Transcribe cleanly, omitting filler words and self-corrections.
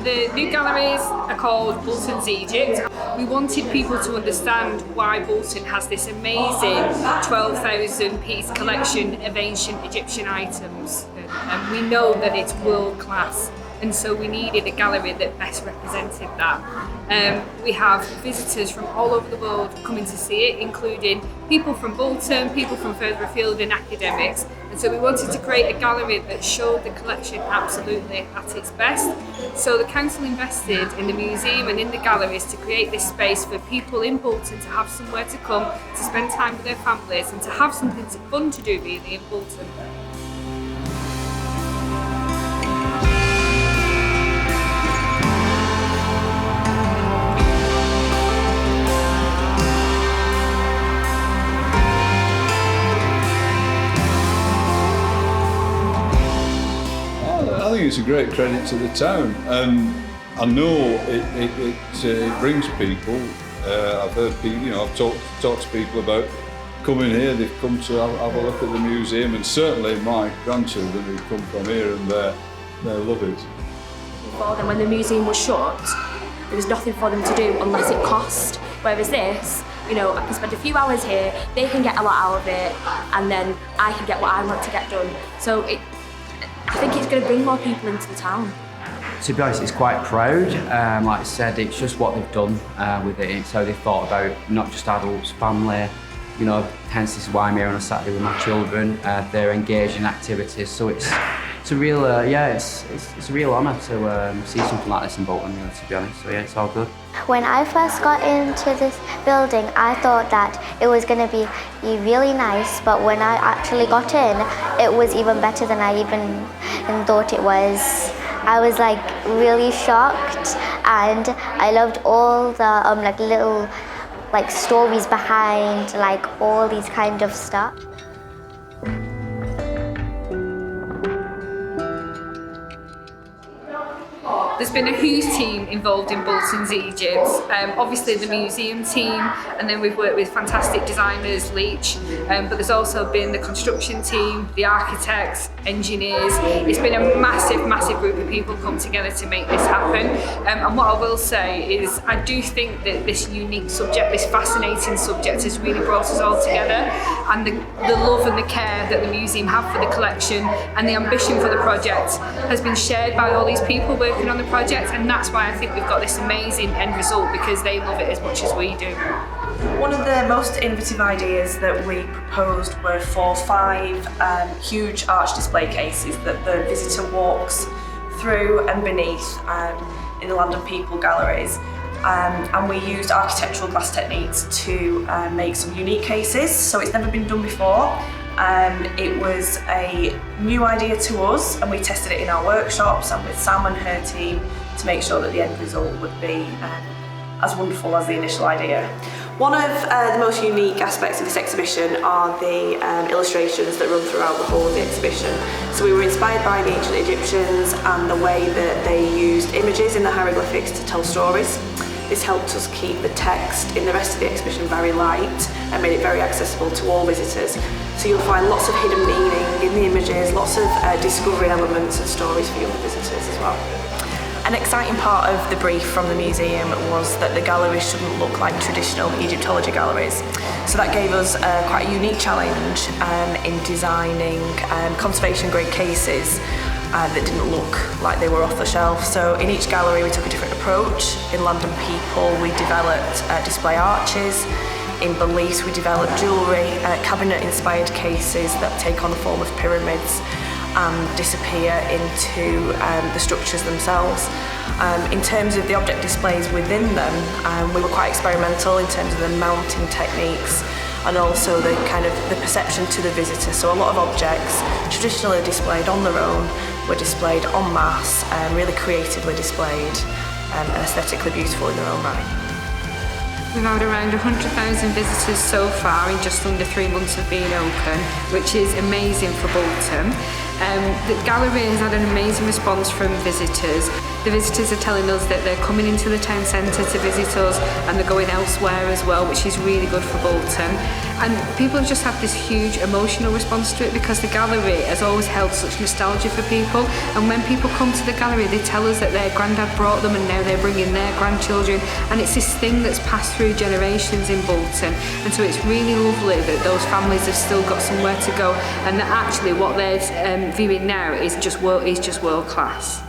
the new galleries are called Bolton's Egypt. We wanted people to understand why Bolton has this amazing 12,000 piece collection of ancient Egyptian items. And we know that it's world class, and so we needed a gallery that best represented that. We have visitors from all over the world coming to see it, including people from Bolton, people from further afield, and academics. And so we wanted to create a gallery that showed the collection absolutely at its best. So the council invested in the museum and in the galleries to create this space for people in Bolton to have somewhere to come, to spend time with their families, and to have something fun to do really in Bolton. I think it's a great credit to the town, and I know it brings people. I've heard people, I've talked to people about coming here. They've come to have a look at the museum, and certainly my grandchildren who come from here, and they love it. For them, when the museum was shut, there was nothing for them to do unless it cost. Whereas this, I can spend a few hours here, they can get a lot out of it, and then I can get what I want to get done. So I think it's going to bring more people into the town. To be honest, it's quite proud. Like I said, it's just what they've done with it. It's how they've thought about not just adults, family. Hence this is why I'm here on a Saturday with my children. They're engaged in activities, so it's a real, it's a real honour to see something like this in Bolton. To be honest, so yeah, it's all good. When I first got into this building, I thought that it was going to be really nice, but when I actually got in, it was even better than I even thought it was. I was really shocked, and I loved all the little stories behind all these kind of stuff. There's been a huge team involved in Bolton's Egypt. Obviously the museum team, and then we've worked with fantastic designers, Leach, but there's also been the construction team, the architects, engineers. It's been a massive, massive group of people come together to make this happen. And what I will say is I do think that this unique subject, this fascinating subject, has really brought us all together, and the love and the care that the museum have for the collection and the ambition for the project has been shared by all these people working on the project, and that's why I think we've got this amazing end result, because they love it as much as we do. One of the most innovative ideas that we proposed were for 5 huge arch display cases that the visitor walks through and beneath in the Land and People galleries. And we used architectural glass techniques to make some unique cases, so it's never been done before. It was a new idea to us, and we tested it in our workshops and with Sam and her team to make sure that the end result would be as wonderful as the initial idea. One of the most unique aspects of this exhibition are the illustrations that run throughout the whole of the exhibition. So we were inspired by the ancient Egyptians and the way that they used images in the hieroglyphics to tell stories. This helped us keep the text in the rest of the exhibition very light and made it very accessible to all visitors. So you'll find lots of hidden meaning in the images, lots of discovery elements and stories for young visitors as well. An exciting part of the brief from the museum was that the galleries shouldn't look like traditional Egyptology galleries. So that gave us quite a unique challenge in designing conservation grade cases that didn't look like they were off the shelf. So in each gallery we took a different approach. In Land and People we developed display arches. In Beliefs we developed jewellery, cabinet inspired cases that take on the form of pyramids and disappear into the structures themselves. In terms of the object displays within them, we were quite experimental in terms of the mounting techniques and also the perception to the visitor. So a lot of objects traditionally displayed on their own were displayed en masse, really creatively displayed and aesthetically beautiful in their own right. We've had around 100,000 visitors so far in just under 3 months of being open, which is amazing for Bolton. The gallery has had an amazing response from visitors. The visitors are telling us that they're coming into the town centre to visit us, and they're going elsewhere as well, which is really good for Bolton. And people have just had this huge emotional response to it, because the gallery has always held such nostalgia for people, and when people come to the gallery they tell us that their granddad brought them and now they're bringing their grandchildren, and it's this thing that's passed through generations in Bolton. And so it's really lovely that those families have still got somewhere to go, and that actually what they're viewing now is just world class.